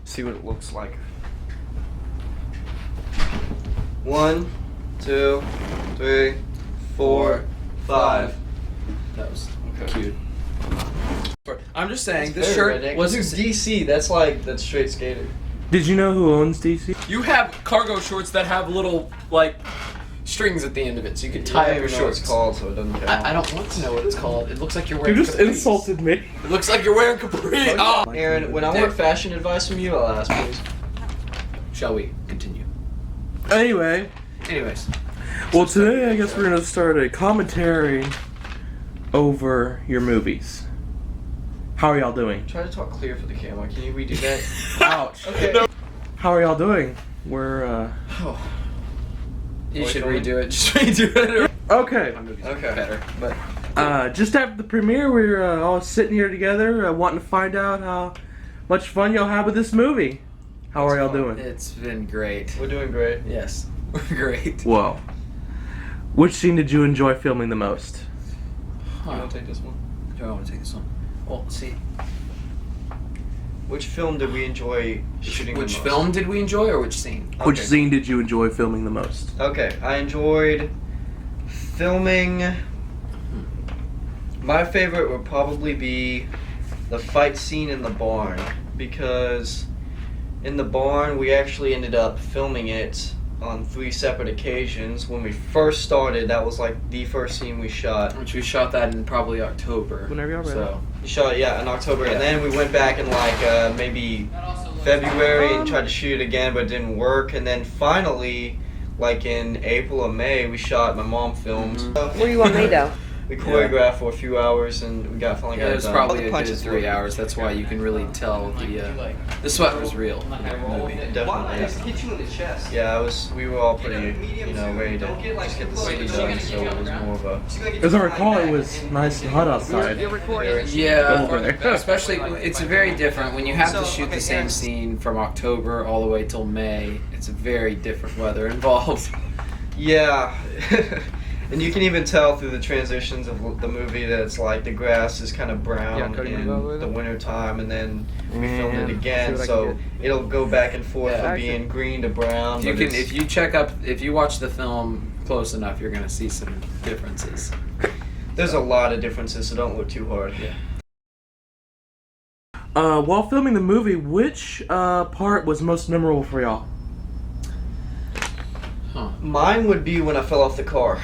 See what it looks like. 1, 2, 3, 4, 5. That was Okay. cute. I'm just saying, That's this very shirt redneck. wasn't. This is DC. That's straight skater. Did you know who owns DC? You have cargo shorts that have little like strings at the end of it, so you can tie up your What shorts. it's called, so it doesn't count. I don't want to know what it's called. It looks like you're You wearing. just capris. insulted me. It looks like you're wearing capri. Oh. Aaron, when I want fashion advice from you, I'll ask, please. Shall we continue? Anyway, Anyways, well today I guess we're gonna start a commentary over your movies. How are y'all doing? Try to talk clear for the camera. Can you redo that? Ouch. Okay. How are y'all doing? We're Oh. you Wait, should hold on. redo it. Just redo it. okay. My movies Okay. are better, but Just after the premiere, we were all sitting here together, wanting to find out how much fun y'all had with this movie. How are y'all doing? it's been great. We're doing great. Yes, we're great. Whoa. Which scene did you enjoy filming the most? You want to take this one? Do I want to take this one? Well, see. Which film did we enjoy shooting the Which most? film did we enjoy, or which scene? Which Okay. scene did you enjoy filming the most? Okay, I enjoyed filming. My favorite would probably be the fight scene in the barn, because in the barn we actually ended up filming it on 3 separate occasions. When we first started, that was like the first scene we shot. Which we shot that in probably October. Whenever y'all ready. So We shot it, yeah, in October, Yeah. and then we went back in like maybe February and tried to shoot it again, but it didn't work. And then finally, like in April or May, we shot. My mom filmed. Mhm. Where you want me though? We choreographed for a few hours, and we finally yeah, got it it was done. probably All the a good punches 3 were- hours. That's why you can really tell the sweat was real in the movie. Definitely. hit you in the chest. Yeah, we were all pretty, ready to just get the scene done. So it was more of a. As I recall, it was nice and hot outside. Yeah, Okay. especially it's very different when you have to shoot the same scene from October all the way till May. It's a very different weather involved. Yeah. And you can even tell through the transitions of the movie that it's like the grass is kind of brown in the winter time, and then we filmed it again, so it'll go back and forth Yeah. from being green to brown. You but can it's- if you watch the film close enough, you're gonna see some differences. there's a lot of differences, so don't look too hard. Yeah. While filming the movie, which part was most memorable for y'all? Huh. Mine would be when I fell off the car.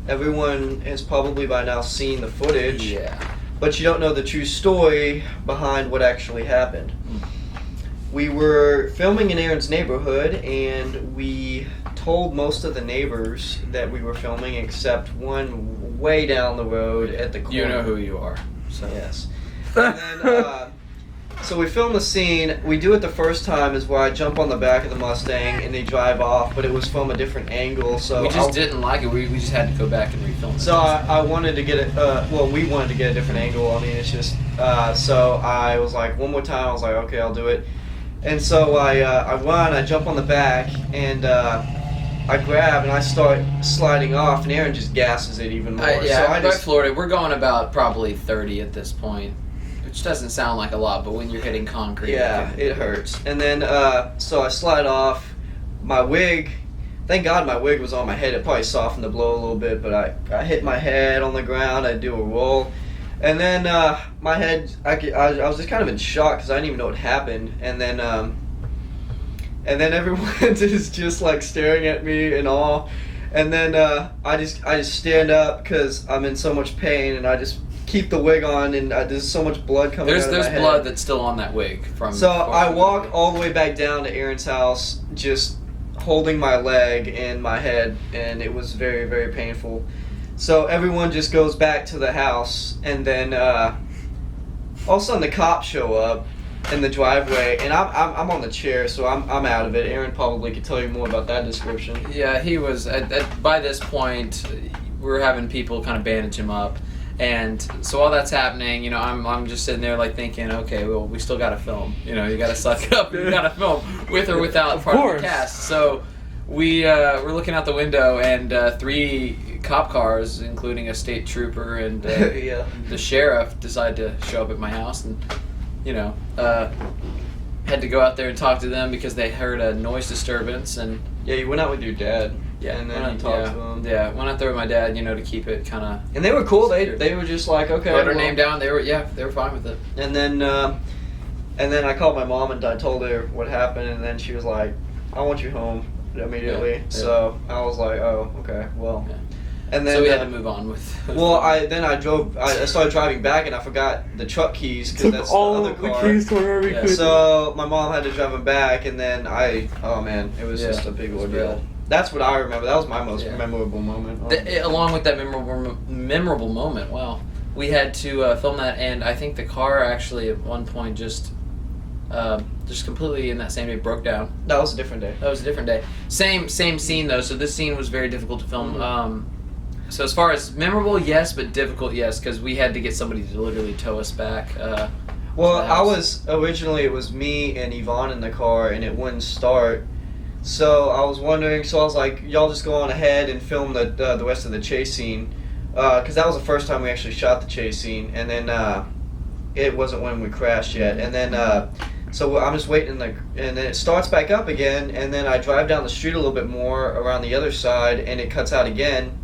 Everyone has probably by now seen the footage, Yeah. but you don't know the true story behind what actually happened. We were filming in Aaron's neighborhood, and we told most of the neighbors that we were filming, except one way down the road at the corner. You know who you are. So Yes. And then, so we film the scene. We do it the first time is where I jump on the back of the Mustang and they drive off, but it was from a different angle. So we just didn't like it. We just had to go back and refilm it. So I wanted to get it. We wanted to get a different angle. I mean, it's just. So I was like, one more time. I was like, okay, I'll do it. And so I run. I jump on the back and I grab and I start sliding off, and Aaron just gasses it even more. Yeah, so I by just. Florida, we're going about probably 30 at this point, which doesn't sound like a lot, but when you're hitting concrete, Yeah, it hurts. And then, so I slide off. My wig, thank God my wig was on my head. It probably softened the blow a little bit, but I hit my head on the ground. I do a roll. And then my head, I was just kind of in shock because I didn't even know what happened. And then everyone is just like staring at me in awe. And then I just stand up because I'm in so much pain, and I just keep the wig on, and there's so much blood coming out of my head. There's blood that's still on that wig from. So before I the walk movie. all the way back down to Aaron's house, just holding my leg and my head, and it was very, very painful. So everyone just goes back to the house, and then all of a sudden the cops show up in the driveway, and I'm on the chair, so I'm out of it. Aaron probably could tell you more about that description. Yeah, he was. By this point, we're having people kind of bandage him up. And so while that's happening, I'm just sitting there like thinking, okay, well, we still got to film. You got to suck it up. You got to film with or without part of the cast. So we're looking out the window, and 3 cop cars, including a state trooper and Yeah. the sheriff, decide to show up at my house, and had to go out there and talk to them because they heard a noise disturbance, and Yeah, you went out with your dad. And then you talked to him. Yeah, went out there with my dad, to keep it kind of. And they were cool. They were just like, okay. Wrote her name down. They were fine with it. And then I called my mom and I told her what happened, and then she was like, I want you home immediately. Yeah. So I was like, oh, okay, well. Yeah. And then so we had to move on with. Well, I started driving back and I forgot the truck keys because that's all the other car. the keys to wherever you could. So my mom had to drive them back, and then it was just a big ordeal. bad. That's what I remember. That was my most memorable moment. Along with that memorable moment, wow, we had to film that, and I think the car actually at one point just completely in that same day broke down. That was a different day. That was a different day. Same scene though. So this scene was very difficult to film. Mm-hmm. So as far as memorable, yes, but difficult, yes, because we had to get somebody to literally tow us back. Originally it was me and Yvonne in the car, and it wouldn't start. So I was wondering. So I was like, y'all just go on ahead and film the rest of the chase scene, because that was the first time we actually shot the chase scene, and then it wasn't when we crashed yet, and then. So I'm just waiting, and then it starts back up again, and then I drive down the street a little bit more around the other side, and it cuts out again.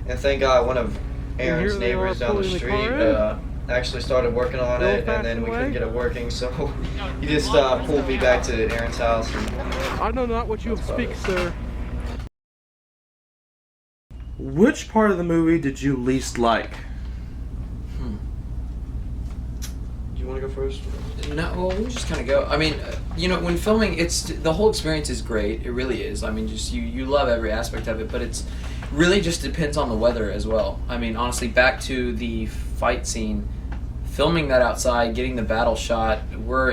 And thank God one of Aaron's neighbors down the street actually started working on it, and then we couldn't get it working, so he just pulled me back to Aaron's house. I know not what you speak, sir. Which part of the movie did you least like? Do you want to go first? No, well, we'll just kind of go. I mean, when filming, the whole experience is great. It really is. I mean, just you love every aspect of it, but it's really just depends on the weather as well. I mean, honestly, back to the fight scene, filming that outside, getting the battle shot. We're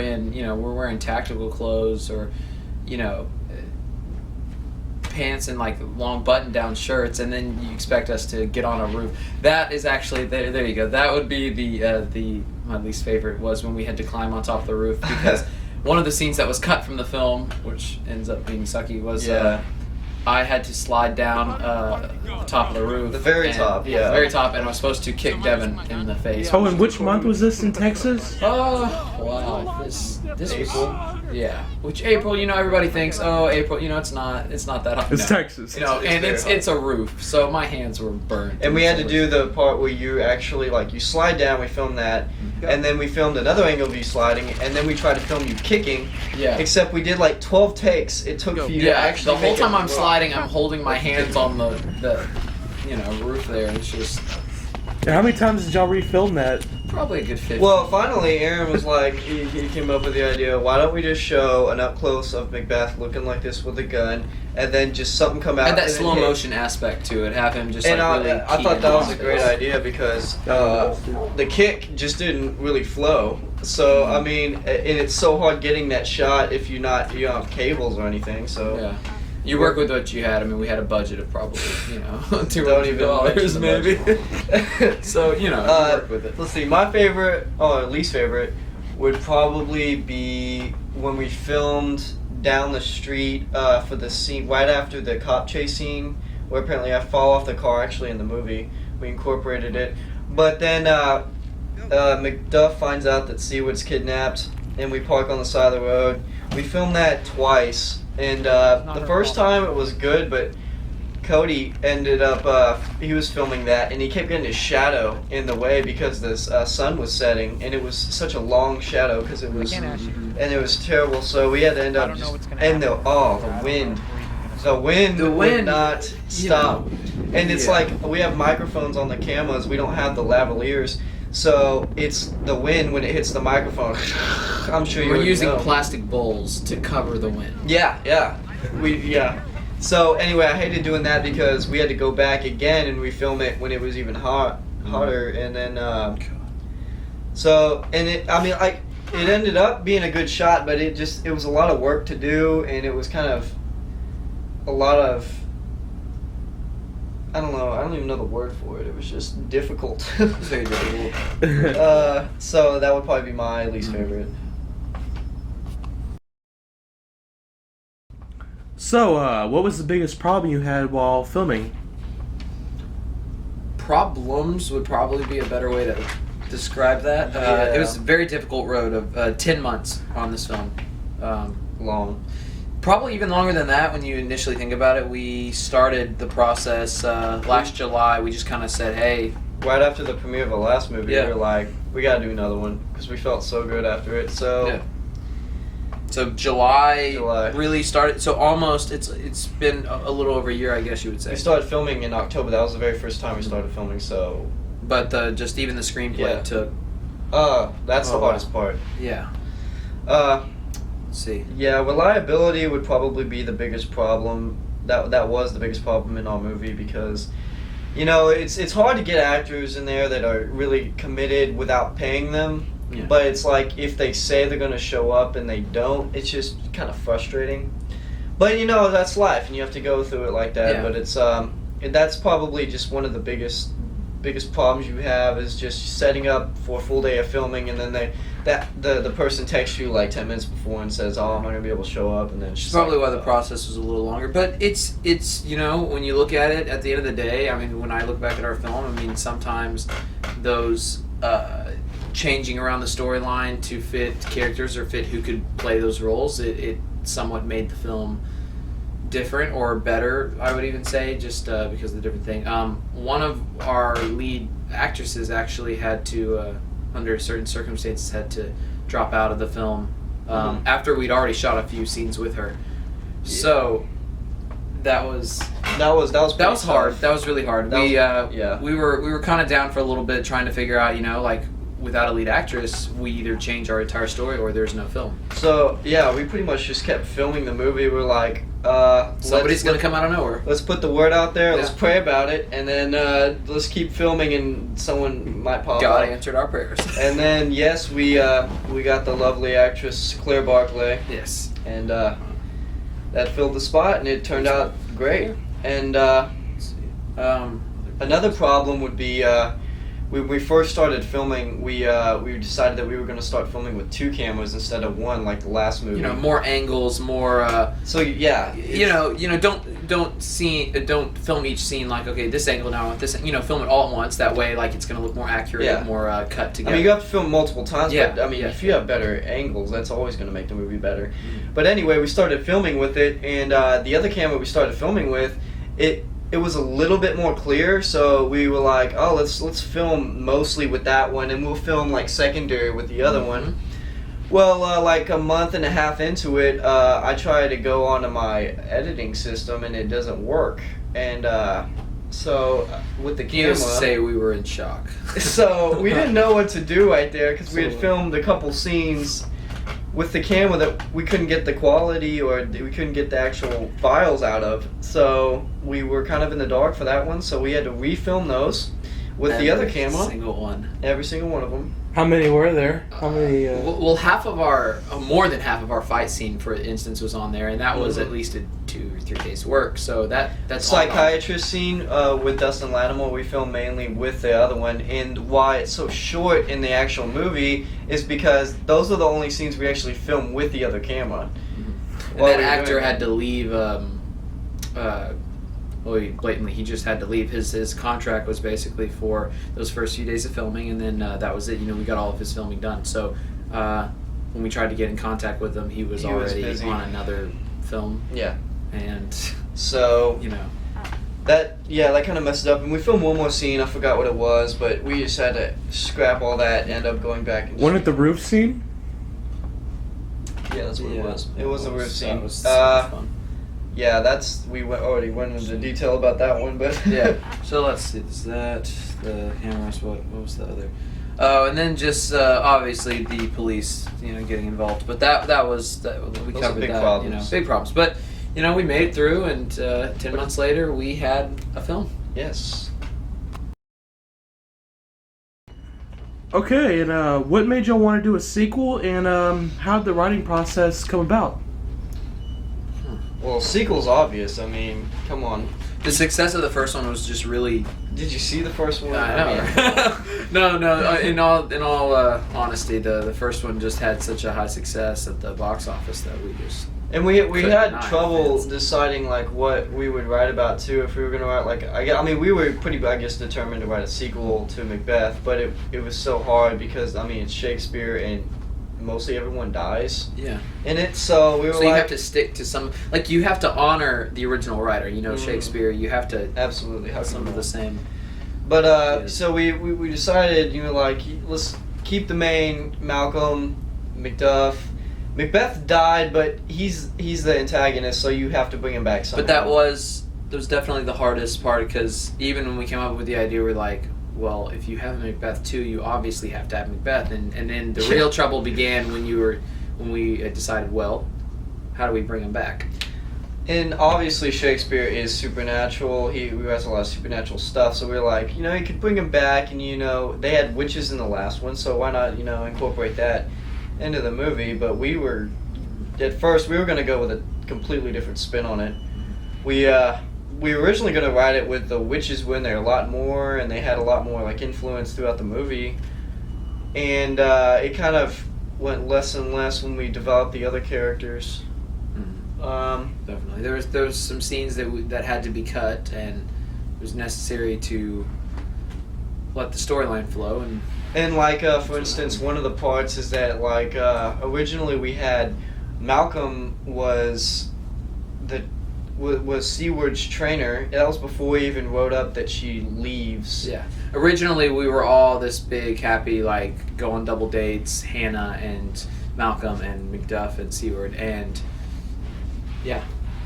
wearing tactical clothes or, pants and like long button-down shirts, and then you expect us to get on a roof. That is actually there you go. That would be my least favorite was when we had to climb on top of the roof, because one of the scenes that was cut from the film, which ends up being sucky, was I had to slide down the top of the roof. The very top, yeah. The very top, and I was supposed to kick Devin in the face. Oh, and which month was this in Texas? Oh, wow. This April. was... Yeah. Which April, everybody thinks, oh, April, it's not that hot. It's Texas. It's a roof, so my hands were burnt. And we had to do the part where you actually, you slide down, we filmed that, and then we filmed another angle of you sliding, and then we tried to film you kicking. Yeah. Except we did 12 takes. It took for you to actually the whole make time it I'm sliding, I'm holding my hands on the roof there. It's just How many times did y'all refilm that? probably a good 50. Well, finally, Aaron was like, he came up with the idea, why don't we just show an up close of Macbeth looking like this with a gun, and then just something come out. Add that and slow hit. motion aspect to it. Have him just And really. I thought that was a great idea because the kick just didn't really flow. So I mean, and it's so hard getting that shot if you don't have cables or anything. So Yeah. You work with what you had. I mean, we had a budget of probably, Don't $200 even maybe. mention So, you work with it. Let's see. My favorite, or least favorite, would probably be when we filmed down the street for the scene right after the cop chase scene, where apparently I fall off the car. Actually, in the movie, we incorporated it. But then Macduff finds out that Seawood's kidnapped, and we park on the side of the road. We filmed that twice, and the first time it was good, but Cody ended up, he was filming that, and he kept getting his shadow in the way because the sun was setting, and it was such a long shadow because it was, and it was terrible. So we had to end up just, and the wind would not stop, and it's like we have microphones on the cameras, we don't have the lavaliers. So it's the wind when it hits the microphone. I'm sure We're using plastic bowls to cover the wind. Yeah. So anyway, I hated doing that because we had to go back again and refilm it when it was even hotter, and then it ended up being a good shot, but it was a lot of work to do, and it was kind of a lot of, I don't even know the word for it. It was just difficult. Very difficult. So that would probably be my least favorite. So, what was the biggest problem you had while filming? Problems would probably be a better way to describe that. It was a very difficult road of 10 months on this film. Long. Probably even longer than that when you initially think about it. We started the process last July. We just kind of said, hey. Right after the premiere of the last movie, Yeah. we were like, we gotta do another one because we felt so good after it. So. Yeah. So July July. really started. So almost it's been a little over a year, I guess you would say. We started filming in October. That was the very first time we started filming. So. But just even the screenplay Yeah. took. That's the hardest part. Yeah. Let's see. Yeah, reliability would probably be the biggest problem. That was the biggest problem in our movie because, it's hard to get actors in there that are really committed without paying them. Yeah. But it's like if they say they're gonna show up and they don't, it's just kind of frustrating. But that's life, and you have to go through it like that. Yeah. But it's that's probably just one of the biggest problems you have is just setting up for a full day of filming, and then the person texts you like 10 minutes before and says, "Oh, I'm not gonna be able to show up," and then it's just Probably like, why the process was a little longer. But it's when you look at it at the end of the day, I mean, when I look back at our film, I mean, sometimes those changing around the storyline to fit characters or fit who could play those roles, it somewhat made the film different or better, I would even say, just because of the different thing. One of our lead actresses actually had to, under certain circumstances, had to drop out of the film after we'd already shot a few scenes with her. Yeah. So that was pretty hard. tough. That was really hard. We were kind of down for a little bit, trying to figure out, like, without a lead actress, we either change our entire story or there's no film. So yeah, we pretty much just kept filming the movie. We're like, somebody's gonna come out of nowhere. Let's put the word out there. Yeah. Let's pray about it, and then let's keep filming, and someone might pop God up. answered our prayers. And then yes, we got the lovely actress Claire Barclay, Yes. and that filled the spot, and it turned out great. And another problem would be. When we first started filming, we decided that we were going to start filming with 2 cameras instead of 1, like the last movie. More angles, more. So yeah, don't film each scene like, okay, this angle now I want this. Film it all at once. That way, like, it's going to look more accurate, Yeah. more cut together. I mean, you have to film multiple times, Yeah, but I mean, yeah. if you have better angles, that's always going to make the movie better. But anyway, we started filming with it, and the other camera we started filming with, it was a little bit more clear, so we were like, oh, let's film mostly with that one, and we'll film like secondary with the other one. Well, like a month and a half into it, I tried to go onto my editing system, and it doesn't work. And so with the camera, Needless to say, we were in shock. so we didn't know what to do right there because we had filmed a couple scenes with the camera that we couldn't get the quality or we couldn't get the actual files out of. So we were kind of in the dark for that one. So we had to refilm those with the other camera. Every single one of them. How many were there? How many? Well, more than half of our fight scene, for instance, was on there, and that was at least a 2 or 3 days work. So that's psychiatrist scene with Dustin Lattimore. We filmed mainly with the other one, and why it's so short in the actual movie is because those are the only scenes we actually filmed with the other camera. And that actor had to leave. He just had to leave. His contract was basically for those first few days of filming, and then that was it. We got all of his filming done. So when we tried to get in contact with him, he was already busy on another film. Yeah. And so that kind of messed it up. And we filmed one more scene. I forgot what it was, but we just had to scrap all that and end up going back. And One at the roof scene. Yeah, that's what it was. It was the roof scene. That was fun. Yeah, we already went into detail about that one, but yeah. So let's see. Is that the cameras? What was the other? Oh, and then just obviously the police, getting involved. But that was we Those covered big that. Problems. Big problems. But we made it through, and 10 months later, we had a film. Yes. Okay, and what made y'all want to do a sequel, and how did the writing process come about? Well, sequel's obvious. I mean, come on. The success of the first one was just really. Did you see the first one? I know. No. In all honesty, the first one just had such a high success at the box office that we just. And we had trouble deciding like what we would write about too. If we were gonna write I mean we were pretty determined to write a sequel to Macbeth, but it was so hard because it's Shakespeare and mostly everyone dies Yeah. in it. So we were So you have to stick to some, like you have to honor the original writer. You know, Shakespeare. You have to absolutely have some of the same. But so we decided, like, let's keep the main Malcolm, Macduff. Macbeth died, but he's the antagonist, so you have to bring him back somehow. But that was definitely the hardest part, because even when we came up with the idea, we're like, well, if you have Macbeth 2, you obviously have to have Macbeth, and then the real trouble began when we decided, well, how do we bring him back? And obviously Shakespeare is supernatural. He writes a lot of supernatural stuff, so we were like, you could bring him back, and they had witches in the last one, so why not, incorporate that into the movie. But at first we were going to go with a completely different spin on it. We were originally going to write it with the witches were in there a lot more, and they had a lot more like influence throughout the movie, and it kind of went less and less when we developed the other characters. Definitely, there was some scenes that had to be cut, and it was necessary to let the storyline flow. And like for instance, one of the parts is that like originally we had Malcolm was Seward's trainer. That was before we even wrote up that she leaves. Yeah. Originally, we were all this big, happy, like, go on double dates, Hannah and Malcolm and Macduff and Seward. And, yeah,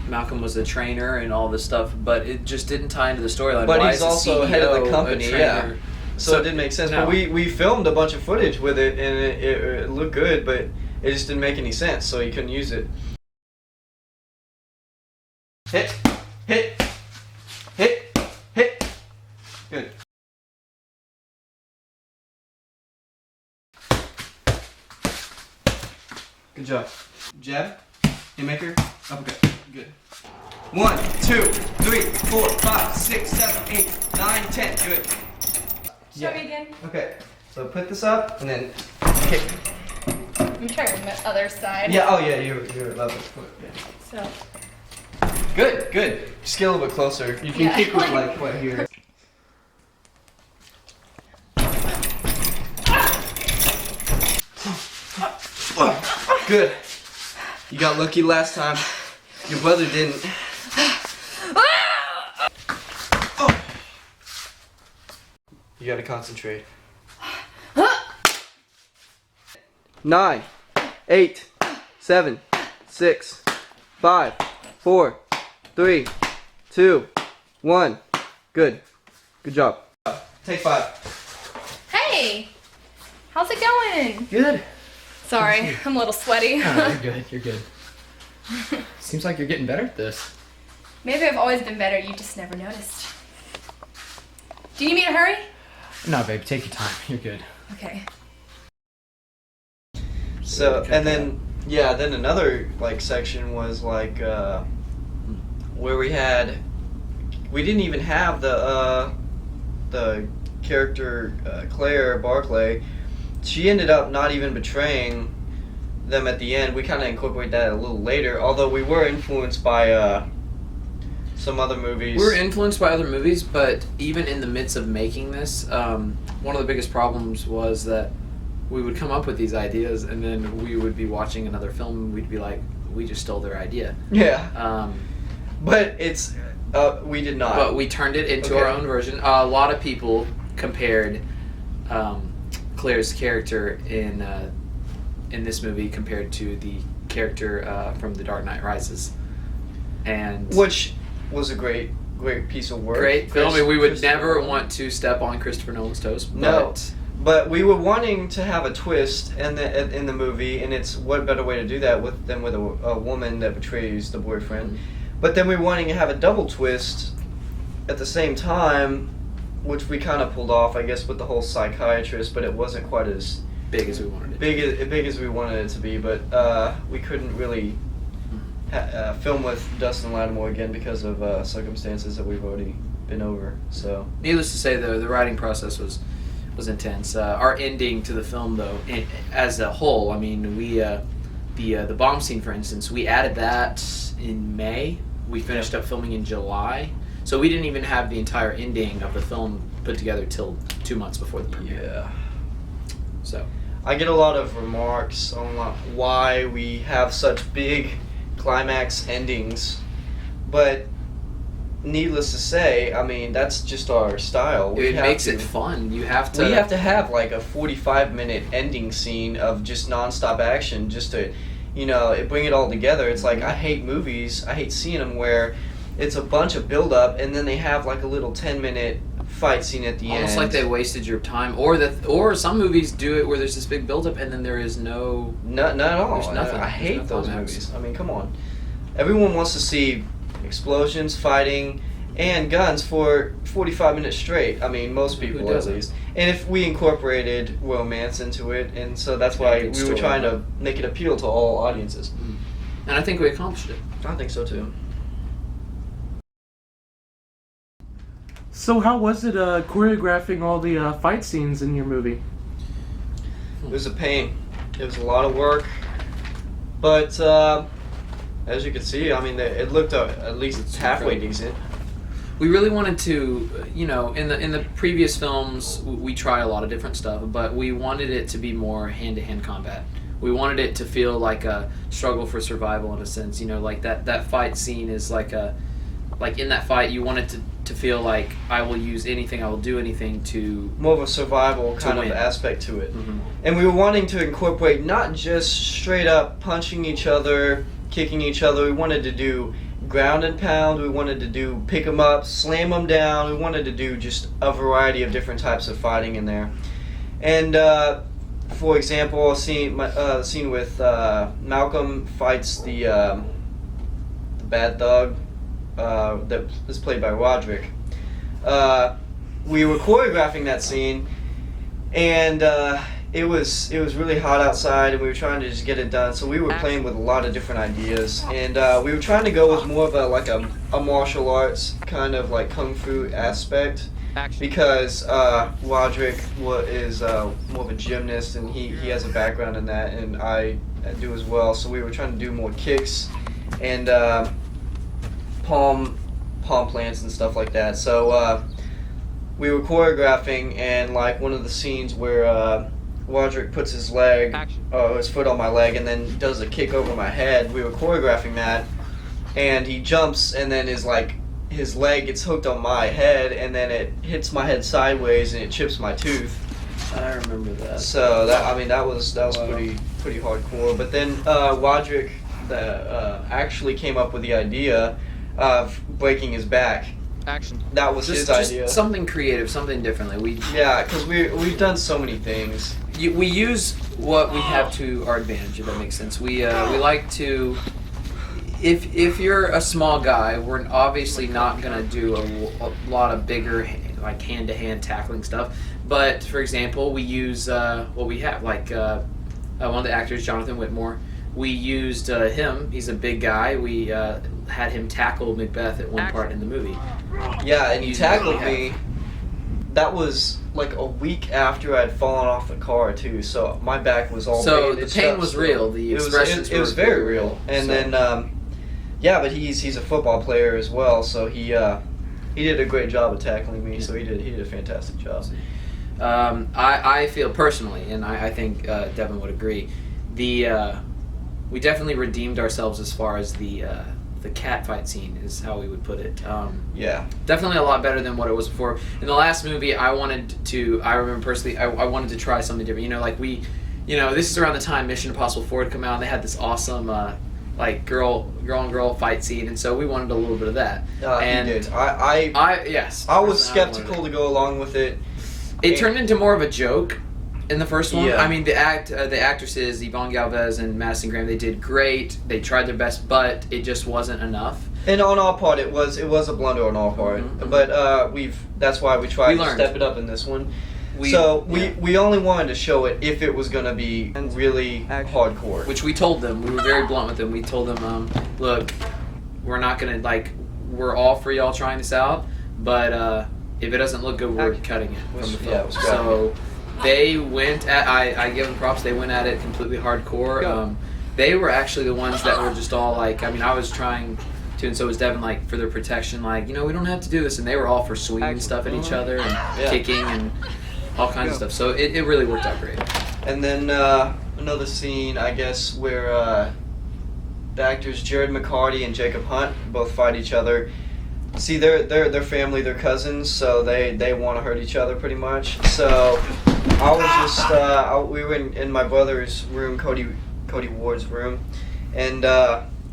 Malcolm was the trainer and all this stuff, but it just didn't tie into the storyline. But Why he's is also the head of CEO the company, a trainer? yeah. So it didn't make sense. No. But we filmed a bunch of footage with it, and it looked good, but it just didn't make any sense, so you couldn't use it. Hit. Good. Good job. Jab. Haymaker. Uppercut. Good. 1, 2, 3, 4, 5, 6, 7, 8, 9, 10. Good. Show me again. Okay. So put this up and then kick. I'm trying the other side. Yeah. Oh yeah. You're left foot. Yeah. So. Good. Just get a little bit closer. You can kick with like right here. Good. You got lucky last time. Your brother didn't. Oh. You gotta concentrate. 9, 8, 7, 6, 5, 4, 3, 2, 1. Good job. Take 5. Hey, how's it going? Good. Sorry, I'm a little sweaty. You're good. Seems like you're getting better at this. Maybe I've always been better, you just never noticed. Do you need me to hurry? No, babe, take your time. You're good. Okay. So, and then another like section was like where we didn't even have the character Claire Barclay. She ended up not even betraying them at the end. We kind of incorporate that a little later, although we were influenced by some other movies. We were influenced by other movies, but even in the midst of making this, one of the biggest problems was that we would come up with these ideas, and then we would be watching another film, and we'd be like, we just stole their idea. Yeah. But it's we did not. But we turned it into our own version. A lot of people compared Claire's character in this movie compared to the character from The Dark Knight Rises, and which was a great piece of work. Great film. We would never want to step on Christopher Nolan's toes. But we were wanting to have a twist in the movie, and it's what better way to do that than with a woman that betrays the boyfriend. Mm-hmm. But then we were wanting to have a double twist at the same time, which we kind of pulled off, I guess, with the whole psychiatrist, but it wasn't quite as big as we wanted it. Big as we wanted it to be, but we couldn't really film with Dustin Lattimore again because of circumstances that we've already been over. So, needless to say, though, the writing process was intense. Our ending to the film, though, as a whole, I mean, we the bomb scene, for instance, we added that in May. We finished up filming in July, so we didn't even have the entire ending of the film put together till 2 months before the premiere. Yeah. So I get a lot of remarks on why we have such big climax endings, but needless to say, I mean, that's just our style. It makes it fun. You have to. We have to have like a 45-minute ending scene of just nonstop action, just to, bring it all together. It's like I hate movies. I hate seeing them where it's a bunch of build-up and then they have like a little 10-minute fight scene at the end. Almost like they wasted your time, or some movies do it where there's this big build-up and then there is not at all. There's nothing. I hate There's those no movies. I mean, come on. Everyone wants to see explosions, fighting, and guns for 45 minutes straight. I mean, most people at least. And if we incorporated romance into it, and so that's why we were trying to make it appeal to all audiences. And I think we accomplished it. I think so too. So how was it choreographing all the fight scenes in your movie? It was a pain. It was a lot of work, but as you can see, I mean, it looked at least halfway decent. We really wanted to, in the previous films, we try a lot of different stuff, but we wanted it to be more hand-to-hand combat. We wanted it to feel like a struggle for survival in a sense. Like that fight scene is like in that fight, you want it to feel like I will use anything, I will do anything to... More of a survival kind of aspect to it. Mm-hmm. And we were wanting to incorporate not just straight up punching each other, kicking each other. We wanted to do ground and pound. We wanted to do pick them up, slam them down. We wanted to do just a variety of different types of fighting in there. And for example, a scene with Malcolm fights the bad thug that is played by Roderick. We were choreographing that scene, and it was really hot outside, and we were trying to just get it done. So we were playing with a lot of different ideas, and we were trying to go with more of a martial arts kind of like kung fu aspect, because Roderick is more of a gymnast, and he has a background in that, and I do as well. So we were trying to do more kicks and palm plants and stuff like that. So we were choreographing, and like one of the scenes where Roderick puts his foot on my leg and then does a kick over my head. We were choreographing that, and he jumps, and then his leg gets hooked on my head, and then it hits my head sideways, and it chips my tooth. I remember that. So that was pretty hardcore. But then Roderick actually came up with the idea of breaking his back. That was his idea. Just something creative, something differently. Because we've done so many things. We use what we have to our advantage, if that makes sense. We like to. If you're a small guy, we're obviously not gonna do a lot of bigger, like hand-to-hand tackling stuff. But for example, we use what we have, like one of the actors, Jonathan Whitmore. We used him. He's a big guy. We had him tackle Macbeth at one part in the movie. Yeah, and he tackled me. That was like a week after I'd fallen off the car too, so my back was all bandaged. The pain up, was so real. The expressions it was very real. And then but he's a football player as well, so he did a great job of tackling me. So he did a fantastic job. I feel personally, and I think Devin would agree, we definitely redeemed ourselves as far as the cat fight scene is how we would put it. Definitely a lot better than what it was before. In the last movie, I remember personally, I wanted to try something different. This is around the time Mission Impossible 4 had come out, and they had this awesome girl on girl fight scene, and so we wanted a little bit of that. And he did. I was skeptical to go along with it. It turned into more of a joke in the first one. Yeah. I mean, the actresses, Yvonne Galvez and Madison Graham, they did great. They tried their best, but it just wasn't enough. And on our part, it was a blunder on our part. Mm-hmm. But that's why we tried to step it up in this one. We only wanted to show it if it was going to be really hardcore. Which we told them. We were very blunt with them. We told them, look, we're not going to, we're all for y'all trying this out, but if it doesn't look good, we're cutting it from the film. So they went at, I give them props, they went at it completely hardcore. They were actually the ones that were just all I was trying to, and so was Devin, for their protection, we don't have to do this, and they were all for swinging stuff at each other and kicking and all kinds of stuff. So it really worked out great. And then another scene, I guess, where the actors Jared McCarty and Jacob Hunt both fight each other. See, they're family, they're cousins, so they want to hurt each other pretty much. So I was just we were in my brother's room, Cody Ward's room, and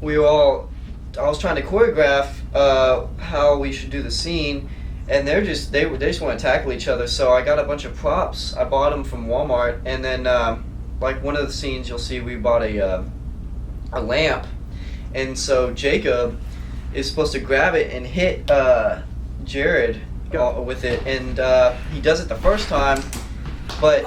we were all. I was trying to choreograph how we should do the scene, and they just want to tackle each other. So I got a bunch of props. I bought them from Walmart, and then like one of the scenes you'll see, we bought a lamp, and so Jacob is supposed to grab it and hit Jared with it, and he does it the first time, but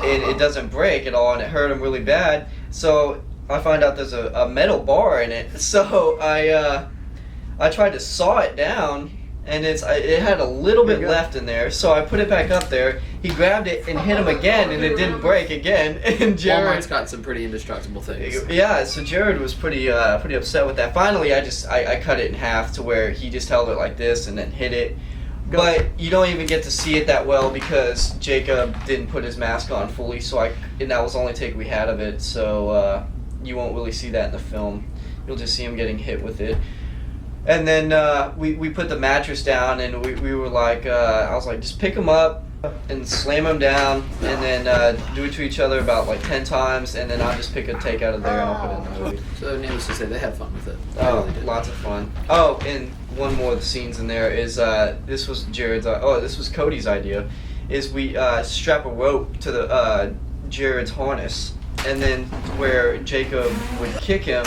it doesn't break at all, and it hurt him really bad. So I find out there's a metal bar in it, so I tried to saw it down, and it had a little bit left in there, so I put it back up there. He grabbed it and hit him again, and it didn't break again. And Jared, Walmart's got some pretty indestructible things. Yeah, so Jared was pretty upset with that. Finally, I cut it in half to where he just held it like this and then hit it. But you don't even get to see it that well because Jacob didn't put his mask on fully, and that was the only take we had of it, so you won't really see that in the film. You'll just see him getting hit with it. And then we put the mattress down, and we were like, I was like, just pick him up and slam him down, and then do it to each other about like 10 times, and then I'll just pick a take out of there and I'll put it in the movie. So needless to say, they had fun with it. Oh, They really did. lots of fun. Oh, and one more of the scenes in there is this was this was Cody's idea, is we strap a rope to the Jared's harness, and then where Jacob would kick him,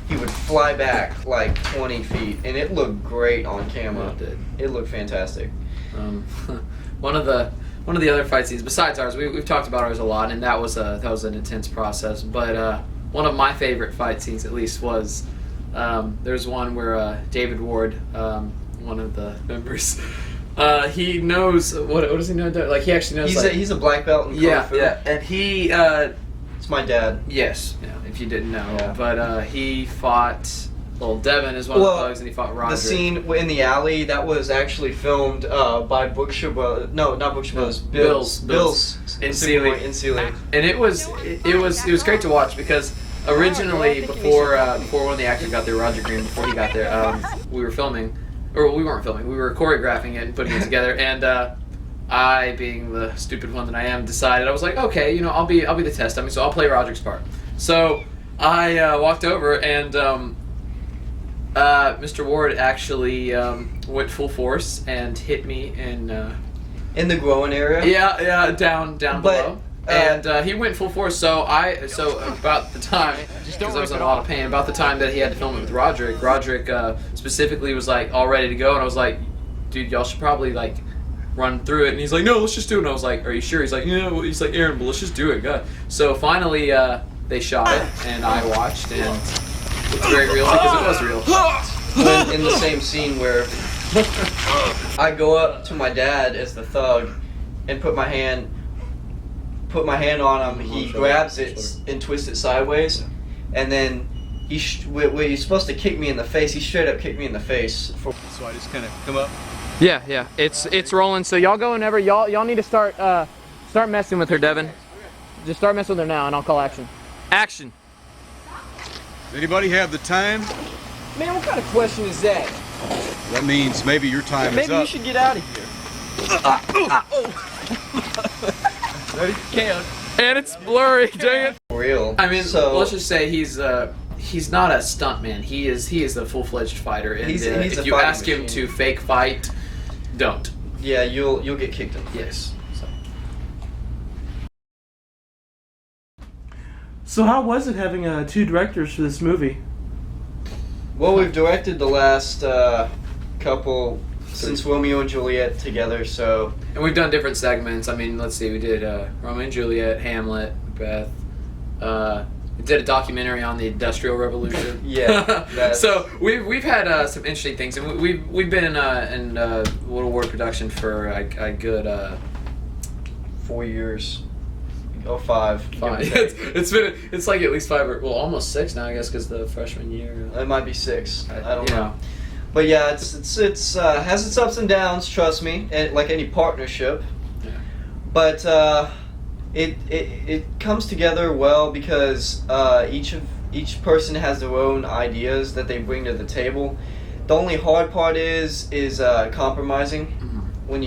he would fly back like 20 feet, and it looked great on camera. It did. It looked fantastic. One of the other fight scenes besides ours, we've talked about ours a lot, and that was an intense process. But one of my favorite fight scenes, at least, was there's one where David Ward, one of the members, he knows what does he know? Like he actually knows. He's a black belt in Kung Fu. Yeah, and he. It's my dad. Yes, yeah, if you didn't know, Yeah. But he fought. Well, Devin is one of the thugs, and he fought Roger. The scene in the alley that was actually filmed by Bookshire Brothers. No, not Bookshire Brothers. Bill's in Sealy. And it was great to watch because originally before one of the actors got there, Roger Green, before he got there, we were filming, or we weren't filming, we were choreographing it and putting it together, and I, being the stupid one that I am, decided I was like, okay, I'll be the test dummy, so I'll play Roger's part. So I walked over and. Mr. Ward actually went full force and hit me in the groin area. Yeah, down below. And he went full force. So about the time, because I was in a lot of pain, about the time that he had to film it with Roderick specifically was like all ready to go, and I was like, dude, y'all should probably like run through it. And he's like, no, let's just do it. And I was like, are you sure? He's like, yeah. Well, he's like, Aaron, but let's just do it. Go. So finally, they shot it, and I watched and. It's very real because it was real. In the same scene where I go up to my dad as the thug and put my hand on him, he grabs it and twists it sideways, and then where he's supposed to kick me in the face, he straight up kicked me in the face. So I just kind of come up. Yeah, it's rolling. So y'all go whenever. Y'all need to start messing with her, Devin. Just start messing with her now, and I'll call action. Action. Anybody have the time? Man, what kind of question is that? That means maybe your time is Maybe up. you should get out of here. Ready? Can't. And it's blurry, dang it. Real. I mean, so let's just say he's not a stuntman. He is a full-fledged fighter. And He's if a you fighting ask him machine. to fake fight, don't. Yeah, you'll get kicked in the face. Yes. So how was it having two directors for this movie? Well, we've directed the last couple since Romeo and Juliet together, so And we've done different segments. I mean, let's see. We did Romeo and Juliet, Hamlet, Macbeth. We did a documentary on the Industrial Revolution. Yeah. So we've had some interesting things, and we've been in Woodle Ward production for a good 4 years. Oh, 5. give or five. take. It's like at least 5 or almost 6 now, I guess, because the freshman year. It might be 6. I don't you know. But yeah, it's has its ups and downs. Trust me, like any partnership. Yeah. But it comes together well because each person has their own ideas that they bring to the table. The only hard part is compromising. When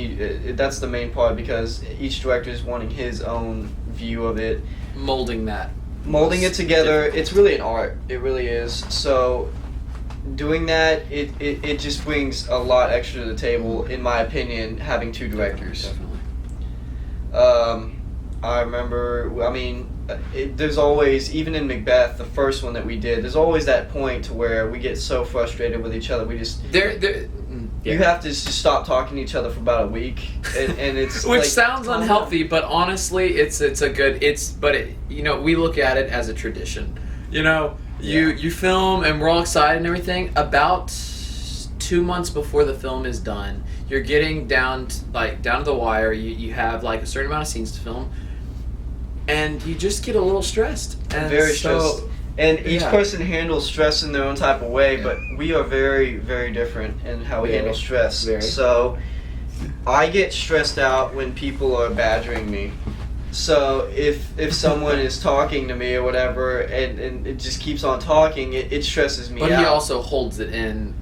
that's the main part because each director is wanting his own view of it. Molding it together. It's really an art. It really is. So doing that, it just brings a lot extra to the table, in my opinion, having two directors. Definitely. I remember, there's always, even in Macbeth, the first one that we did, there's always that point to where we get so frustrated with each other, we just... You have to just stop talking to each other for about a week, and it's which like, sounds unhealthy, but honestly, we look at it as a tradition. You film, and we're all excited and everything. About 2 months before the film is done, you're getting down to the wire. You have like a certain amount of scenes to film, and you just get a little stressed. And very stressed. And each person handles stress in their own type of way, but we are very, very different in how we handle stress. So I get stressed out when people are badgering me. So if someone is talking to me or whatever, and it just keeps on talking, it stresses me out. But he also holds it in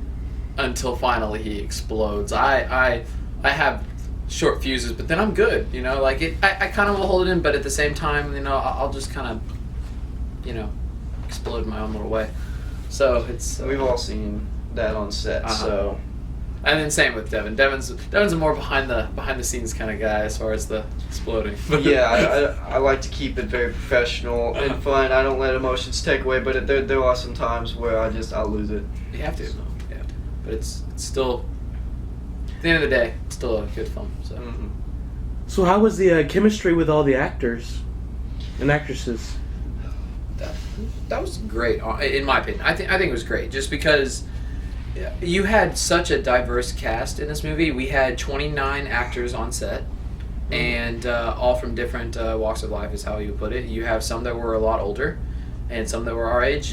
until finally he explodes. I have short fuses, but then I'm good. I kind of will hold it in, but at the same time, I'll just kind of, explode in my own little way. So it's we've all seen that on set. So, and then same with Devin. Devin's a more behind the scenes kind of guy as far as the exploding. Yeah, I like to keep it very professional and fun. I don't let emotions take away, but there are some times where I'll lose it. You have to. You have to. But it's still, at the end of the day, it's still a good film. So. So how was the chemistry with all the actors and actresses? That was great, in my opinion. I think it was great, just because you had such a diverse cast in this movie. We had 29 actors on set, and all from different walks of life, is how you would put it. You have some that were a lot older, and some that were our age.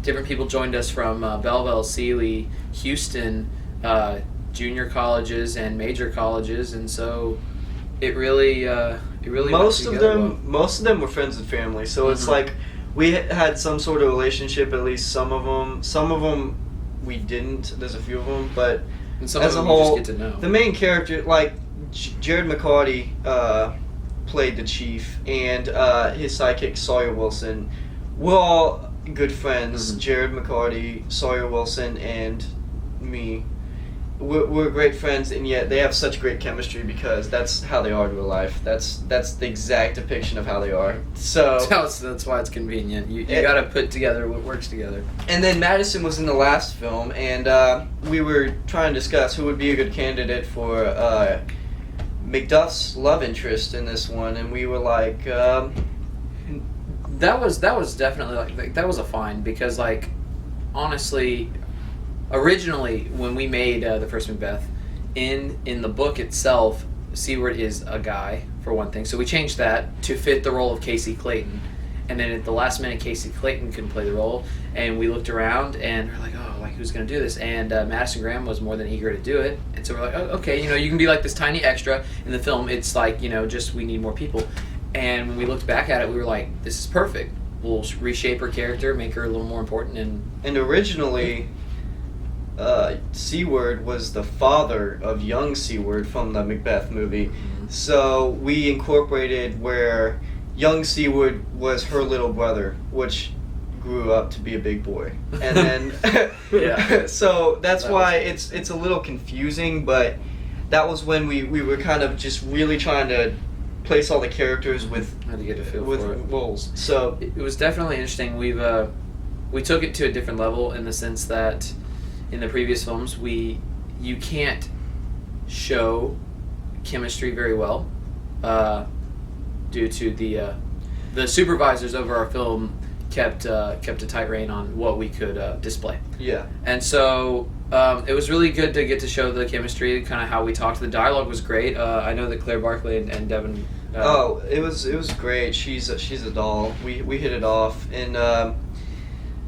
Different people joined us from Belleville, Sealy, Houston, junior colleges and major colleges, and so it really most of them were friends and family. So it's like, we had some sort of relationship, at least some of them we didn't. There's a few of them, but and some as of a them whole, you just get to know. The main character, like Jared McCarty, played the chief, and his sidekick Sawyer Wilson. We're all good friends. Jared McCarty, Sawyer Wilson, and me. We're great friends, and yet they have such great chemistry because that's how they are in real life. That's the exact depiction of how they are. So that's why it's convenient. You got to put together what works together. And then Madison was in the last film, and we were trying to discuss who would be a good candidate for Macduff's love interest in this one, and we were like, that was definitely that was a find, because honestly, originally, when we made the first Macbeth, in the book itself, Seward is a guy, for one thing. So we changed that to fit the role of Casey Clayton. And then at the last minute, Casey Clayton couldn't play the role. And we looked around, and we're like, who's going to do this? And Madison Graham was more than eager to do it. And so we're like, okay, you can be like this tiny extra in the film. It's like, just we need more people. And when we looked back at it, we were like, this is perfect. We'll reshape her character, make her a little more important. And originally... Seward was the father of young Seward from the Macbeth movie. So we incorporated where young Seward was her little brother, which grew up to be a big boy. And then so that's why it's a little confusing, but that was when we were kind of just really trying to place all the characters with roles. So it was definitely interesting. We took it to a different level in the sense that in the previous films, you can't show chemistry very well due to the supervisors over our film kept a tight rein on what we could display. Yeah. And so it was really good to get to show the chemistry, kind of how we talked. The dialogue was great. I know that Claire Barkley and Devin. It was great. She's a doll. We hit it off, and.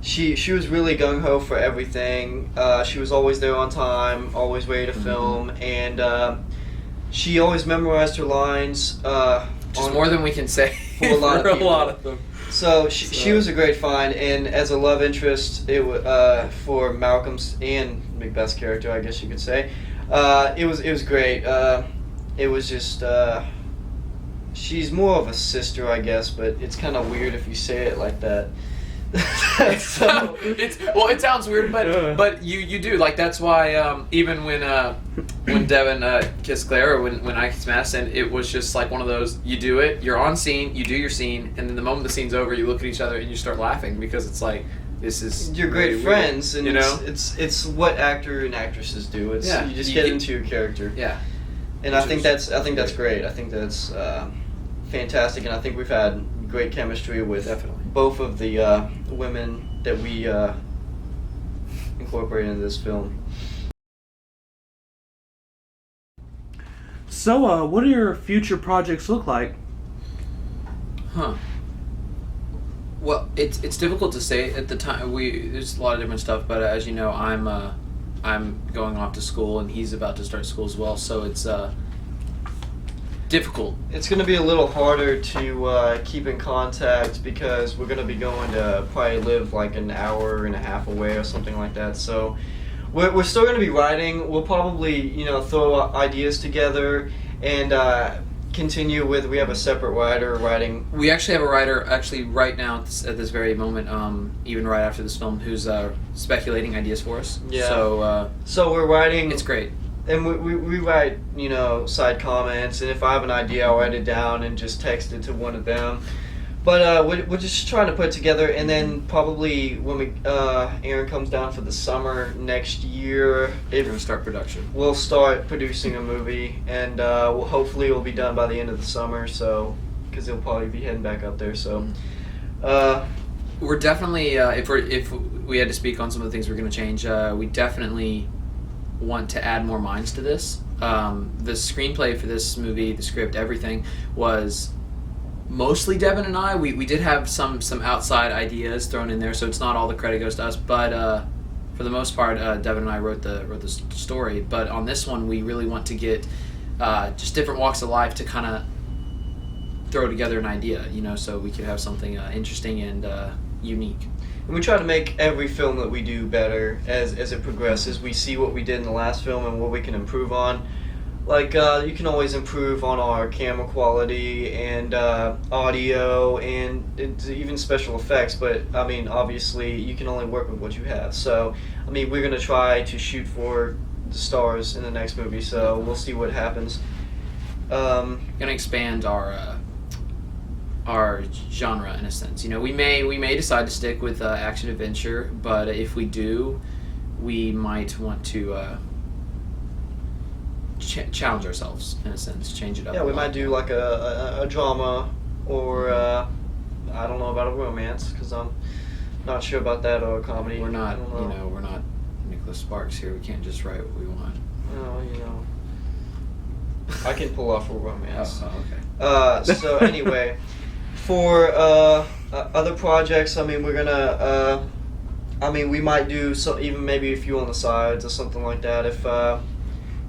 She was really gung-ho for everything. She was always there on time, always ready to film, and she always memorized her lines. Just on- more than we can say For a lot of for people. a lot of them. So she was a great find, and as a love interest, for Malcolm's and Macbeth's character, I guess you could say, it was great. It was just she's more of a sister, I guess, but it's kind of weird if you say it like that. So, It sounds weird, but you do, like, that's why even when Devin kissed Claire, or when I kissed Madison, it was just like one of those, you do it, you're on scene, you do your scene, and then the moment the scene's over, you look at each other and you start laughing, because it's like, this is you're great really friends, weird, and you know? it's what actor and actresses do. It's Yeah. you just You get get- into your character. Yeah. And Which I think is that's great. I think that's fantastic, and I think we've had great chemistry with Definitely. both of the women that we incorporated into this film. So, what do your future projects look like? Huh. Well, it's difficult to say at the time. There's a lot of different stuff, but as you know, I'm going off to school, and he's about to start school as well. So it's difficult. It's going to be a little harder to keep in contact because we're going to be going to probably live like an hour and a half away or something like that. So we're still going to be writing. We'll probably throw ideas together and continue with. We have a separate writer writing. We actually have a writer right now at this very moment, even right after this film, who's speculating ideas for us. Yeah. So we're writing. it's great. And we write, side comments, and if I have an idea, I'll write it down and just text it to one of them. But we're just trying to put it together, and then probably when Aaron comes down for the summer next year, We're gonna start production. we'll start producing a movie, and hopefully it'll be done by the end of the summer. So, because he'll probably be heading back up there. So, We're definitely if we had to speak on some of the things we're going to change, we definitely want to add more minds to this. The screenplay for this movie, the script, everything was mostly Devin and I. We did have some outside ideas thrown in there, so it's not all the credit goes to us. But for the most part, Devin and I wrote the story. But on this one, we really want to get just different walks of life to kind of throw together an idea, so we could have something interesting and unique. and we try to make every film that we do better as it progresses. We see what we did in the last film and what we can improve on. Like, you can always improve on our camera quality and audio and even special effects, but, I mean, obviously, you can only work with what you have. So, I mean, we're going to try to shoot for the stars in the next movie, so we'll see what happens. Gonna expand our genre in a sense. We may decide to stick with action adventure, but if we do, we might want to challenge ourselves in a sense, change it up. Yeah, a we lot. might do like a drama or I don't know about a romance because I'm not sure about that, or a comedy. We're not, I don't know. we're not Nicholas Sparks here. We can't just write what we want. No, I can pull off a romance. Okay. So anyway, for other projects, I mean, we're gonna. We might do even maybe a few on the sides or something like that. If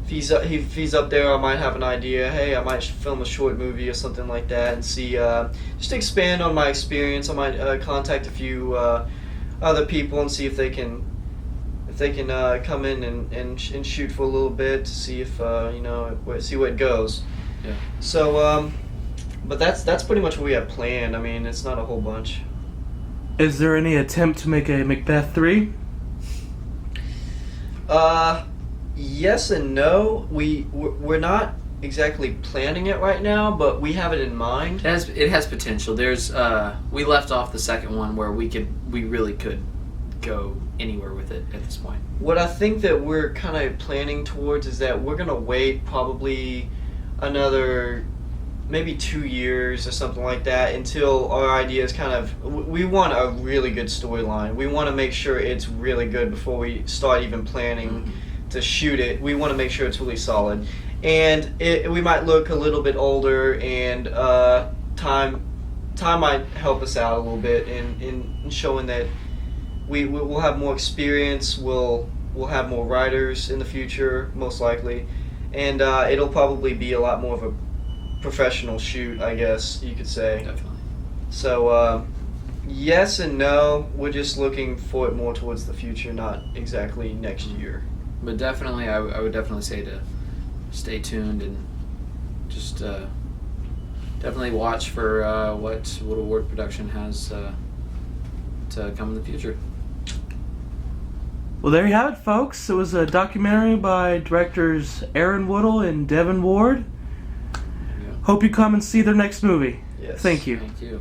he's up there, I might have an idea. Hey, I might film a short movie or something like that, and see. Just to expand on my experience, I might contact a few other people and see if they can come in and shoot for a little bit to see if see where it goes. Yeah. So, but that's pretty much what we have planned. I mean, it's not a whole bunch. Is there any attempt to make a Macbeth 3? Yes and no. We're not exactly planning it right now, but we have it in mind. It has potential. There's we left off the second one where we really could go anywhere with it at this point. What I think that we're kind of planning towards is that we're gonna wait probably another maybe 2 years or something like that until our ideas we want a really good storyline. We want to make sure it's really good before we start even planning to shoot it. We want to make sure it's really solid, and we might look a little bit older, and time might help us out a little bit in showing that we'll have more experience. We'll have more writers in the future, most likely, and it'll probably be a lot more of a professional shoot, I guess you could say. Definitely. So, yes and no. We're just looking for it more towards the future, not exactly next year. But definitely, I would definitely say to stay tuned and just definitely watch for what Woodle Ward Production has to come in the future. Well, there you have it, folks. It was a documentary by directors Aaron Woodle and Devin Ward. Yeah. Hope you come and see their next movie. Yes. Thank you. Thank you.